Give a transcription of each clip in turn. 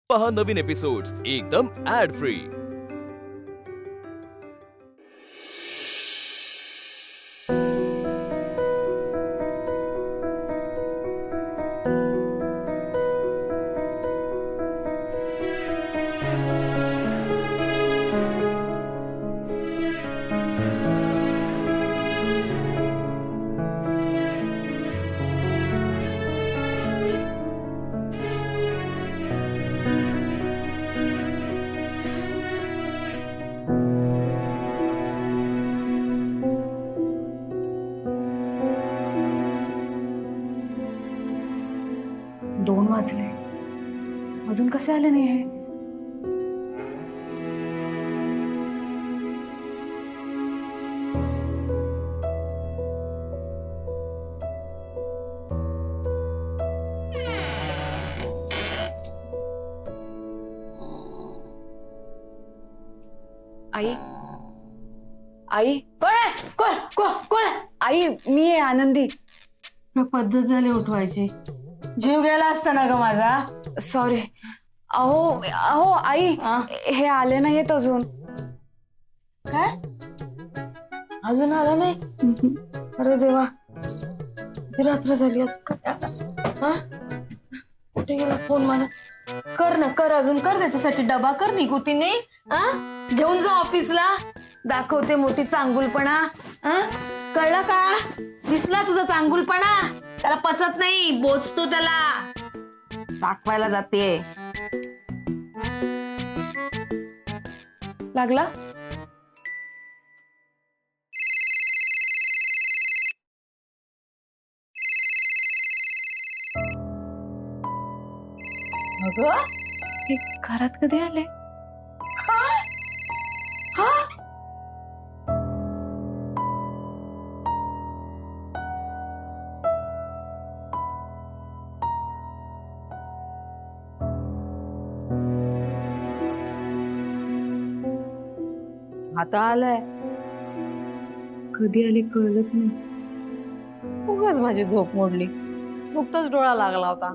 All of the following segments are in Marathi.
पहा नवीन एपिसोड्स एकदम ऍड फ्री। दोन वाजले, अजून कसे आले नाही हे? आई, आई, कोण आहे? कोण कोण कोण आहे? आई, मी आहे आनंदी. काय पद्धत झाली उठवायची? जीव गेला असता ना ग माझा. सॉरी. अहो अहो आई, हे आले नाहीत अजून. काय अजून आला नाही? अरे देवा, किती रात्र झाली आज. हा? कुठे गेला फोन माझा? कर ना, कर, अजून कर, त्याच्यासाठी डबा कर निघुती नाही. घेऊन जा ऑफिसला. दाखवते मोठी चांगुलपणा. कळलं का? दिसला तुझा चांगुलपणा? त्याला पचत नाही, बोचतो त्याला. दाखवायला जाते. लागला? अगं, हे घरात कधी आले? आता आलाय. कधी आले कळलंच नाही. उगाच माझी झोप मोडली. नुकताच डोळा लागला होता.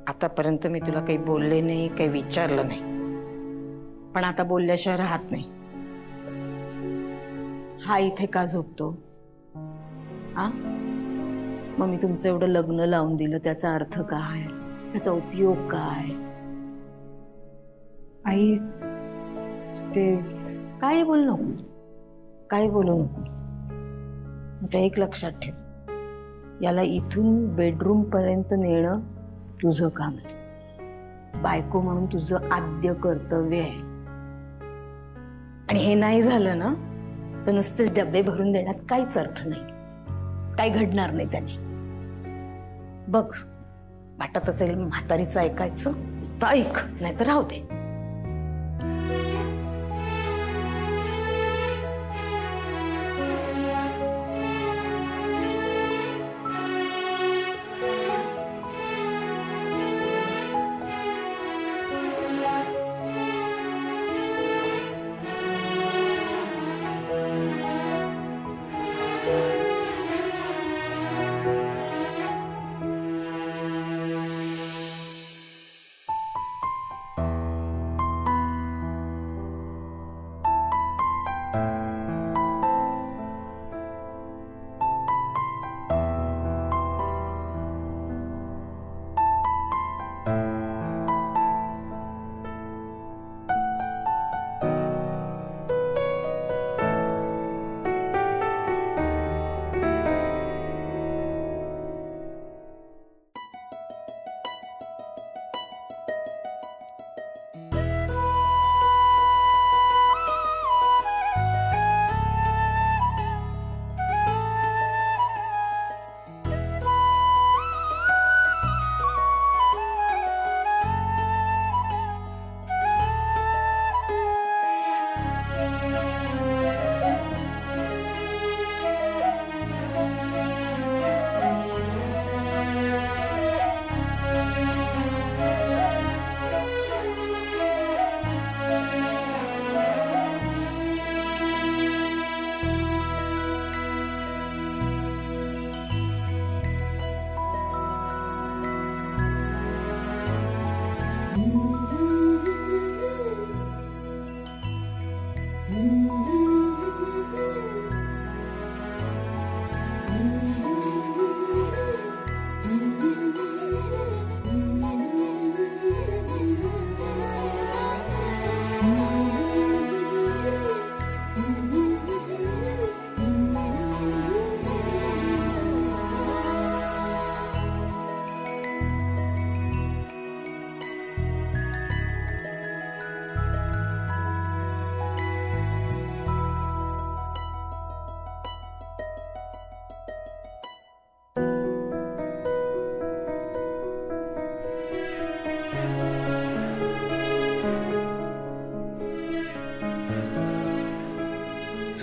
आतापर्यंत मी तुला काही बोलले नाही, काही विचारलं नाही, पण आता बोलल्याशिवाय राहत नाही. हा इथे का झोपतो? मग मी तुमचं एवढं लग्न लावून दिलं, त्याचा अर्थ काय? त्याचा उपयोग काय? आई, ते काही बोलू नको, काही बोलू नको. आता एक लक्षात ठेव, याला इथून बेडरूम पर्यंत नेणं तुझं काम आहे. बायको म्हणून तुझं आद्य कर्तव्य आहे. आणि हे नाही झालं ना, तर नुसते डबे भरून देण्यात काहीच अर्थ नाही. काही घडणार नाही त्याने. बघ, वाटत असेल म्हातारीचं ऐकायचं तर ऐक, नाही तर राहू दे.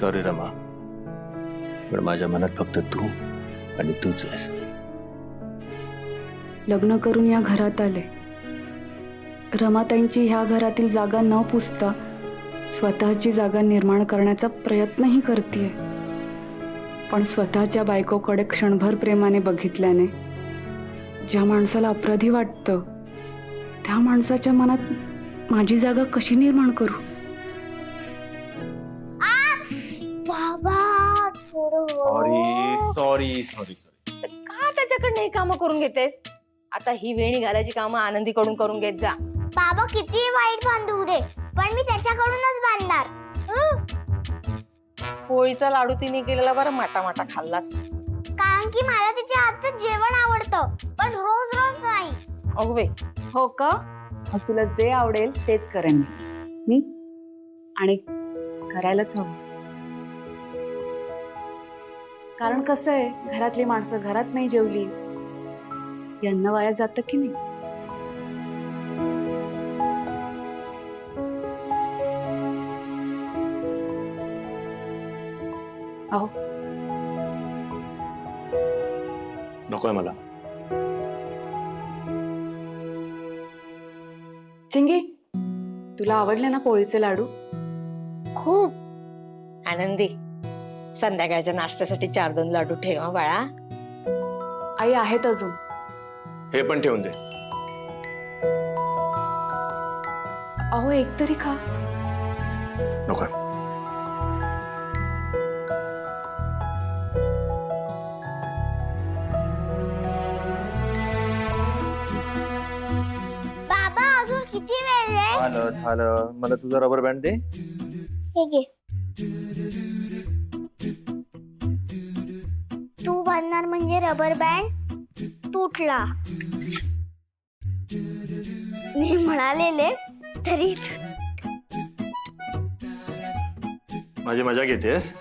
सॉरी रमा, पण माझ्या मनात फक्त तू आणि तूच आहेस. लग्न करून या घरात आले. रमाताईंची ह्या घरातील जागा न पुसता स्वतःची जागा निर्माण करण्याचा प्रयत्नही करतेय. पण स्वतःच्या बायकोकडे क्षणभर प्रेमाने बघितल्याने ज्या माणसाला अपराधी वाटतं त्या माणसाच्या मनात माझी जागा कशी निर्माण करू? बाबा सॉरी का त्याच्याकडनं ही कामं करून घेतेस? आता ही वेणी घालायची कामं आनंदीकडून करून घेत जा. बाबा किती वाईट बांधू दे, पण मी त्याच्याकडूनच बांधणार. पोळीचा लाडू तिने केलेला बरं माटा माटा खाल्लास. कारण की मला तिच्या हातचं जेवण आवडतं, पण रोज रोज नाही. अगो बाई, हो का? मग तुला जे आवडेल तेच करेन मी. आणि करायलाच हवं. कारण कसं आहे, घरातली माणसं घरात नाही जेवली की अन्न वाया जातं की नाही? अहो नकोय मला. चिंगी, तुला आवडले ना पोळीचे लाडू? खूप. आनंदी, संध्याकाळच्या नाश्त्यासाठी 4-2 लाडू ठेवा बाळा. आई आहेत अजून. हे पण ठेवून दे. अहो एक तरी खा. नकोय. बाबा अजून किती वेळ आहे? झालं. मला तुझा रबर बँड दे. हे घे. तू बांधणार म्हणजे रबर बँड तुटला. मी म्हणालेले तरी माझी मजा घेतेस?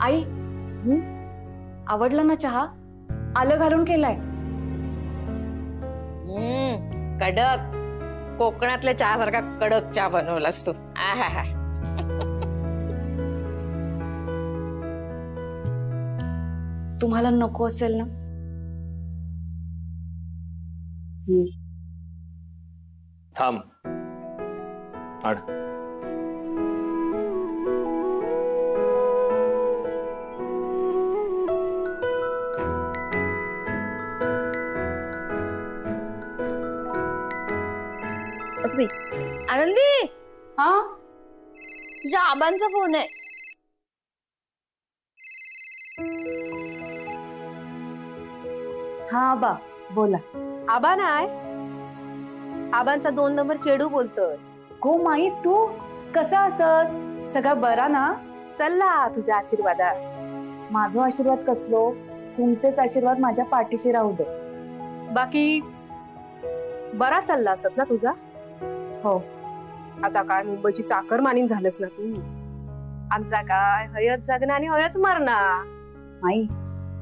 आई, आवडला ना चहा? आलं घालून केलाय. कडक, कोकणातल्या चहा सारखा कडक चहा बनवलास तू. आहा. तुम्हाला नको असेल ना? थांब. आड. आनंदी, हा तुझ्या आबांचा फोन आहे. हा बा, बोला. आबा नाही, आबांचा 2 नंबर चेडू बोलतोय. हो माई, तू कसा असस? सगळा बरा ना? चल्ला तुझ्या आशीर्वादा. माझा आशीर्वाद कसलो? तुमचेच आशीर्वाद माझ्या पाठीशी राहू दे. बाकी बरा चालला असत ना तुझा? हो. आता काय मुंबईची चाकर मानीन झालंस ना तू. आमचा काय हयच जगणं आणि हयच मरणं. माई,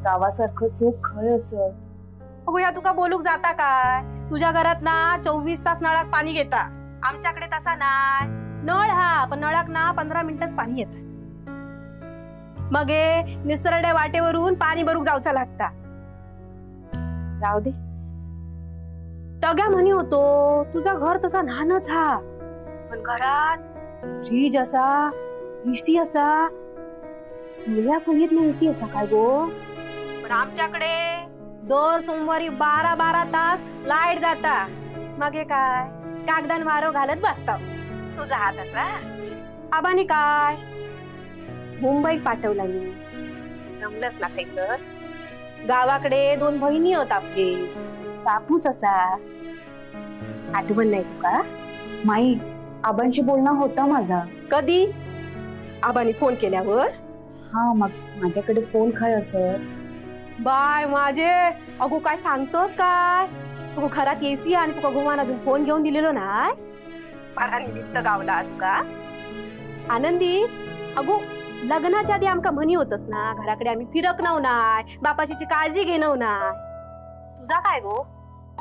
गावासारखं सुख खय असत. बघूया तुका बोलूक जाता काय? तुझ्या घरात ना 24 तास नळात पाणी घेता. आमच्याकडे तसा नाही. नळ हा, पण नळाक ना 15 मिनिटच पाणी येत. मग निसरड्या वाटेवरून पाणी भरूक जाऊचा लागता. जाऊ दे. टग्या म्हणी होतो तुझा घर तसा लहानच हा, पण घरात फ्रीज असा, एसी असा. सगळ्या खोलीतला एसी असा काय गो? पण आमच्याकडे दर सोमवारी 12 तास लाईट जाता. मग हे काय कागदान वारो घालत बसता. तुझा हात असा. आबानी काय मुंबईत पाठवला मी. जमलंच ना सर. गावाकडे 2 बहिणी होत आपली. कापूस असा. आठवण नाही तुका? माई, आबांशी बोलणं होता माझा. कधी? आबानी फोन केल्यावर? हा, मग माझ्याकडे फोन काय असत? बाय माझे. अगो काय सांगतोस काय? तुका घरात एसी आणि तुका घुमान अजून फोन घेऊन दिलेलो नाय बरा निमित्त गावला तुका आनंदी. अगो लग्नाच्या आधी आमका म्हणी होतस ना घराकडे आम्ही फिरकणव नाय बापाशीची काळजी घेणव नाय. तुझा काय गो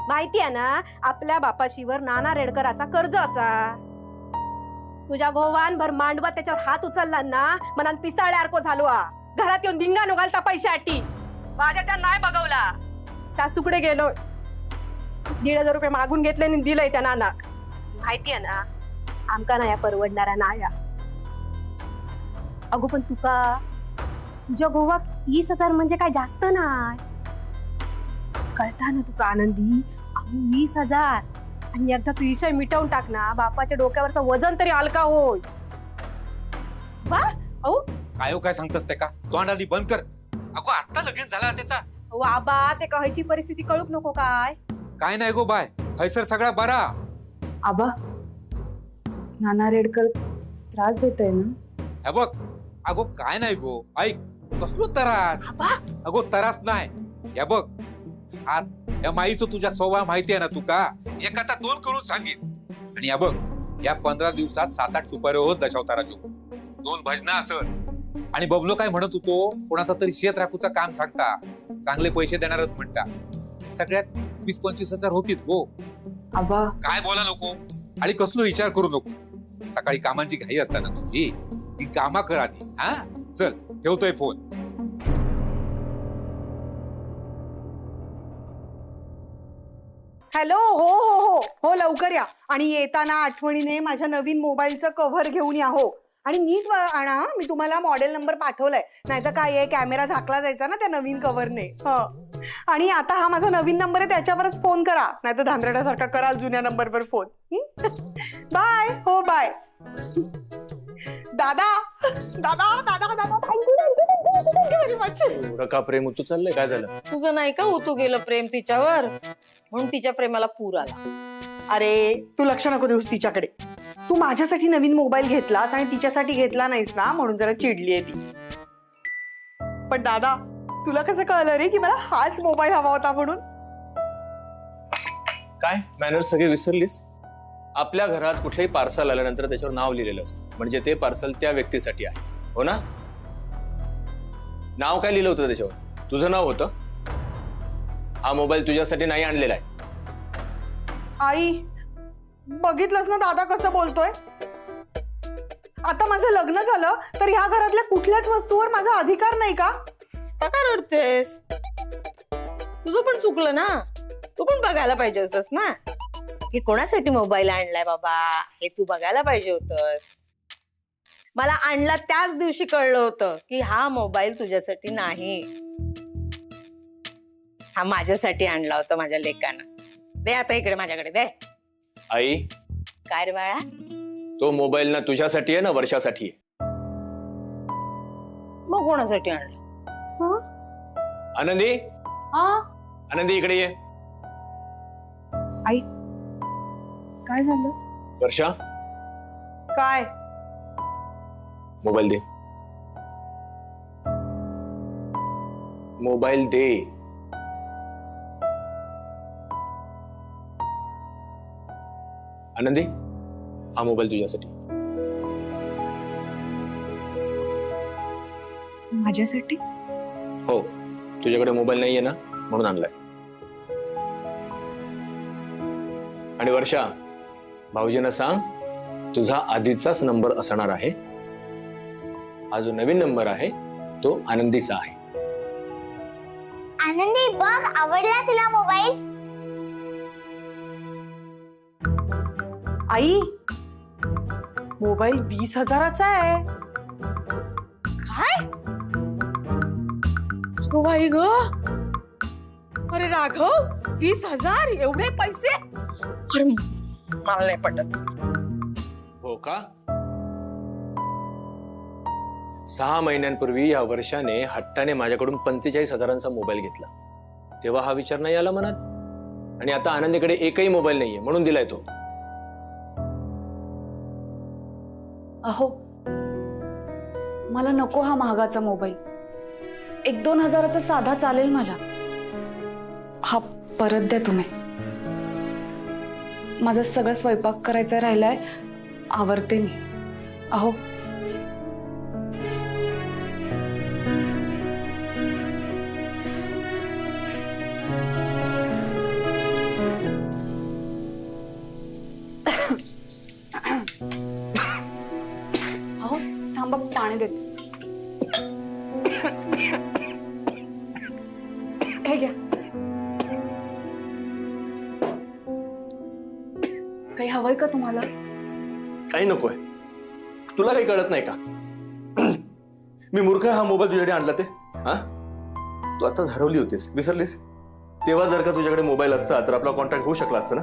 माहिती आहे ना आपल्या बापाशीवर नाना रेडकराचा कर्ज असा. तुझ्या गोवान भर मांडवा त्याच्यावर हात उचलला ना मनात पिसाळ्यासारखो झालो. घरात येऊन धिंगा घालता पैशासाठी माझ्याच्या नाही बघवला. सासूकडे गेलो 1,500 रुपये मागून घेतले आणि दिलंय त्या नानाक. माहिती आहे ना आमका नाही परवडणारा नाया. अगो पण तुझ्या गोवाक 20,000 म्हणजे काय जास्त नाही कळता ना तुका आनंदी. अगो 20,000 आणि एकदा तू विषय मिटवून टाक ना बापाच्या डोक्यावरचं वजन तरी हलका होय. वा अहो काय हो काय सांगतस ते का तोंड आधी बंद कर. अगो आता लगेच झाला त्याचा. आबा ते कहायची परिस्थिती कळूक नको काय. काय नाही गो बाय हैसर सगळा बरा. आबा नाना रेडकर त्रास देतय ना. हे बघ अगो काय नाही गो ऐक कसलो तरास. अगो तरास नाही. हे बघ या माईचं तुझ्या स्वभाव माहिती आहे ना तुका. एकाचा 2 करून सांगित आणि या बघ या 15 दिवसात 7-8 सुपारी होत दशावताराचो 2 भजना असत आणि बबलो काय म्हणत होतो कोणाचा तरी शेत राखूचं काम सांगता चांगले पैसे देणारच म्हणता. सगळ्यात 20-25 हजार होतीत गो. आबा काय बोला नको आणि कसलो विचार करू नको. सकाळी कामांची घाई असताना तुझी ती कामा कर आधी. हा चल ठेवतोय फोन. हॅलो. हो हो हो हो लवकर या आणि येताना आठवणीने माझ्या नवीन मोबाईलचं कव्हर घेऊन या. हो आणि नीट आणा. मी तुम्हाला मॉडेल नंबर पाठवलाय. नाहीतर काय आहे कॅमेरा झाकला जायचा ना त्या नवीन कव्हरने. आणि आता हा माझा नवीन नंबर आहे त्याच्यावरच फोन करा नाहीतर धांदरड्यासारखा कराल जुन्या नंबरवर फोन. बाय. हो बाय. दादा दादा दादा दादा थँक्यू व्हेरी मच. का प्रेम तू चाललंय काय झालं. तुझं नाही का होतो गेलं प्रेम तिच्यावर म्हणून तिच्या प्रेमाला पूर आला. अरे तू लक्ष नको देऊस तिच्याकडे. तू माझ्यासाठी नवीन मोबाईल घेतलास आणि तिच्यासाठी घेतला नाहीस ना म्हणून जरा चिडली आहे ती. पण दादा तुला कसं कळलं रे की मला हाच मोबाईल हवा होता म्हणून. काय मॅनर्स सगळे विसरलीस. आपल्या घरात कुठलंही पार्सल आल्यानंतर त्याच्यावर नाव लिहिलेलं असतं म्हणजे ते पार्सल त्या व्यक्तीसाठी आहे. हो ना. नाव काय लिहिलं होतं त्याच्यावर तुझं नाव होतं. हा मोबाईल तुझ्यासाठी नाही आणलेला आहे. आई बघितलंस ना दादा कसं बोलतोय. आता माझं लग्न झालं तर ह्या घरातल्या कुठल्याच वस्तूवर माझा अधिकार नाही का. काय रडतेस. तुझं पण चुकलं ना. तू पण बघायला पाहिजे होतस ना की कोणासाठी मोबाईल आणलाय बाबा हे तू बघायला पाहिजे होतस. मला आणला त्याच दिवशी कळलं होतं की हा मोबाईल तुझ्यासाठी नाही हा माझ्यासाठी आणला होता माझ्या लेकानं. दे आता इकडे माझ्याकडे दे. आई काय रे बाळा. तो मोबाईल ना तुझ्यासाठी आहे ना वर्षासाठी आहे. मग कोणासाठी आणला. आनंदी हा आनंदी इकडे ये. आई काय झालं. वर्षा काय. मोबाईल दे. मोबाईल दे. आनंदी हा मोबाईल तुझ्यासाठी. माझ्यासाठी. हो तुझ्याकडे मोबाईल नाहीये ना म्हणून आणलाय. आणि वर्षा भाऊजींना सांग तुझा आधीचाच नंबर असणार आहे. हा जो नवीन नंबर आहे तो आनंदीचा आहे. आनंदी बघ आवडला तुला मोबाईल. आई मोबाईल 20,000चा आहे. काय बाई ग. अरे राघव 20,000 एवढे पैसे. अरे मला नाही पटत. हो का. 6 महिन्यांपूर्वी या वर्षाने हट्टाने माझ्याकडून 45,000चा मोबाईल घेतला. तेव्हा हा विचार नाही आला मनात आणि आता आनंदीकडे एकही मोबाईल नाहीये म्हणून दिलाय तो. अहो मला नको हा महागाचा मोबाईल. 1-2 हजाराचा साधा चालेल मला. हा परत द्या तुम्ही. माझा सगळं स्वयंपाक करायचा राहिलाय, आवरते मी. अहो अहो थांबा, पाणी देते. हे घ्या. काही हवंय का तुम्हाला? काही नकोय. तुला काही कळत नाही का? मी मूर्ख आहे हा मोबाईल तुझ्याकडे आणला ते? हा, तू आताच हरवली होतीस, विसरलीस? तेव्हा जर का तुझ्याकडे मोबाईल असता तर आपला कॉन्टॅक्ट होऊ शकला असता ना.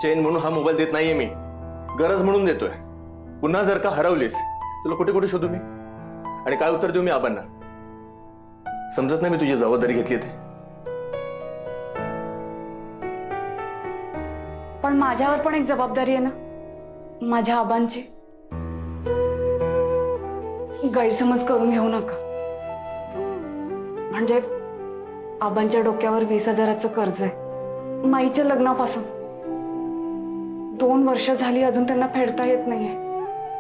चेन म्हणून हा मोबाईल देत नाहीये मी, गरज म्हणून देतोय. पुन्हा जर का हरवलीस तुला कुठे कुठे शोधू मी, आणि काय उत्तर देऊ मी आबांना? समजत नाही मी तुझी जबाबदारी घेतली ते. पण माझ्यावर पण एक जबाबदारी आहे ना, माझ्या आबांची. गैरसमज करून घेऊ नका. म्हणजे आबांच्या डोक्यावर 20,000चं कर्ज आहे माईच्या लग्नापासून. 2 वर्ष झाली अजून त्यांना फेडता येत नाहीये.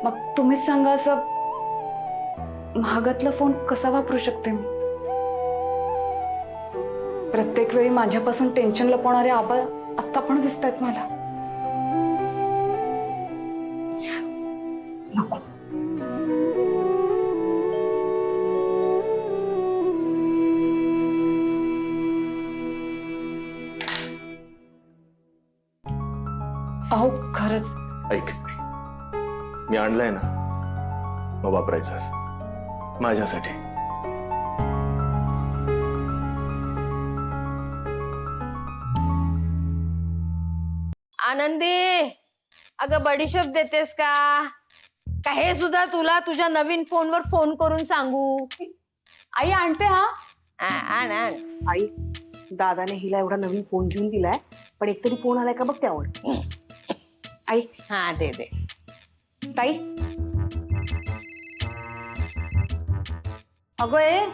मग तुम्हीच सांगा, असं महागातला फोन कसा वापरू शकते मी? प्रत्येक वेळी माझ्यापासून टेन्शन लपवणारे आबा आत्ता पण दिसत आहेत मला. नको. अहो खरंच. ऐक, मी आणलाय ना, मग वापरायचं माझ्यासाठी. आनंदी, अगं बडीशोप देतेस का? का हे सुद्धा तुला तुझ्या नवीन फोनवर फोन करून सांगू? आई आणते. हा आण आण. आई, दादाने हिला एवढा नवीन फोन घेऊन दिलाय, पण एकतरी फोन आलाय का बघ त्यावर. आई. हा दे दे. ताई. अगं ए,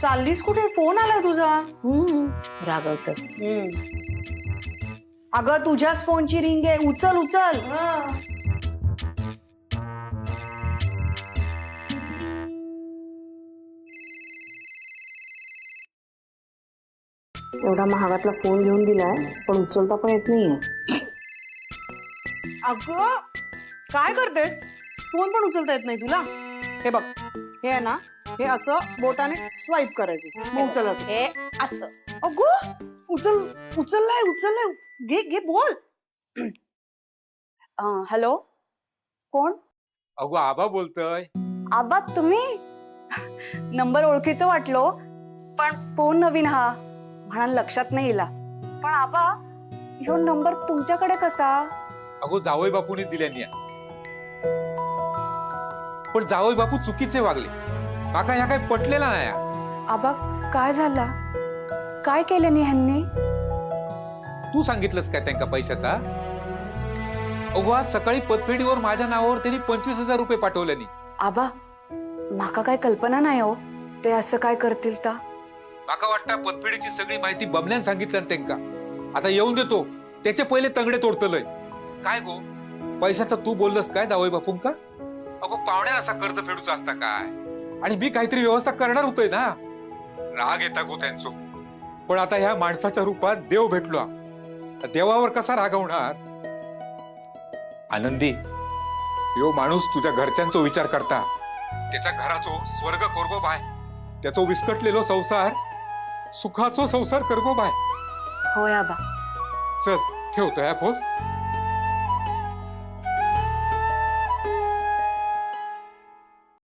चाललीस कुठे? फोन आलाय तुझा. राघवच. अगं तुझ्याच फोनची रिंग आहे, उचल उचल. एवढा महागातला फोन घेऊन दिलाय पण उचलता पण येत नाहीये. अगं काय करतेस? फोन पण उचलता येत नाही तुला? हे बघ, हे आहे ना, हे असं बोटाने स्वाईप करायचं, मग उचलत. हे असं. अगं उचललाय. घे घे, बोल. हॅलो, कोण? अगो आबा बोलतोय. आबा तुम्ही? नंबर ओळखीचं वाटलो, पण फोन नवीन हा म्हणून लक्षात नाही येला. पण आबा, ह्यो नंबर तुमच्याकडे कसा? अगो जावई बापूने दिल्यानी. पण जावई बापू चुकीचे वागले. काका ह्या काय पटलेला नाही. आबा काय झाला? काय केलं नी ह्यांनी? तू सांगितलंस काय त्यांना पैशाचा? अगो आज सकाळी पतफेडीवर माझ्या नावावर त्यांनी 25,000 रुपये पाठवल्यानी. आबा माका काय कल्पना नाही हो, ते असं काय करतील ता. माका वाटतं पतफेडीची सगळी माहिती बबल्यान सांगितलं त्यांका. आता येऊन देतो, त्याचे पहिले तंगडे तोडतलय. काय गो, पैशाचा तू बोललस काय जावई बापूंका? अगो पाहुण्याला असा कर्ज फेडूचा असता काय? आणि मी काहीतरी व्यवस्था करणार होतोय ना. राग येता गो त्यांचो. पण आता ह्या माणसाच्या रूपात देव भेटलो, देवावर कसा रागवणार? आनंदी, यो माणूस तुझ्या घरच्यांचा विचार करता. त्याच्या घराचो स्वर्ग करगो बाय, त्याचो विस्कटलेलो संसार सुखाचो संसार करगो बाय. होय आबा. चल ठेवतो ह्या फोन.